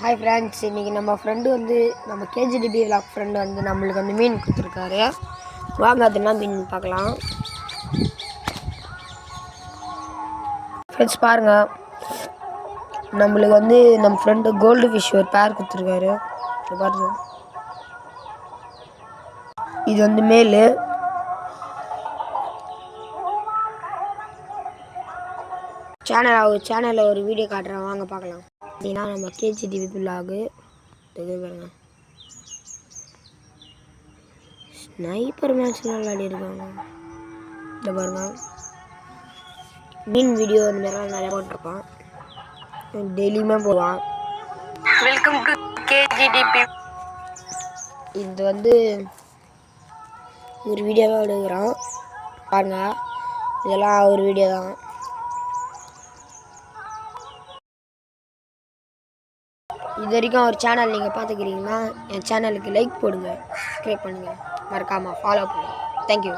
Hi friends, இன்றைக்கி நம்ம friend வந்து நம்ம கேஜிடிபி விளாக் ஃப்ரெண்டு வந்து நம்மளுக்கு வந்து மீன் கொடுத்துருக்காரு. வாங்க அதுனா மீன் பார்க்கலாம். ஃப்ரெண்ட்ஸ் பாருங்கள், நம்மளுக்கு வந்து நம்ம ஃப்ரெண்டு கோல்டு ஃபிஷ் ஒரு பேர் கொடுத்துருக்காரு. பாருங்க, இது வந்து மேலு. சேனலில் ஒரு வீடியோ காட்டுறேன், வாங்க பார்க்கலாம். அப்படின்னா நம்ம கேஜிடிபி விளாகு பாருங்க, ஸ்னைப்பர் மேட்ச் விளையாடி இருக்காங்க. இந்த பாருங்க, மீன் வீடியோ இந்த மாதிரிலாம் நிறையா போட்டிருப்பான், டெய்லியுமே போவான். Welcome to KGDP. இது வந்து ஒரு வீடியோவாக எடுக்கிறான் பாருங்க, இதெல்லாம் ஒரு வீடியோ தான். இது வரைக்கும் ஒரு சேனல் நீங்கள் பார்த்துக்கிறீங்கன்னா என் சேனலுக்கு லைக் போடுங்க, சப்ஸ்கிரைப் பண்ணுங்கள், மறக்காமல் ஃபாலோ பண்ணுங்கள். தேங்க்யூ.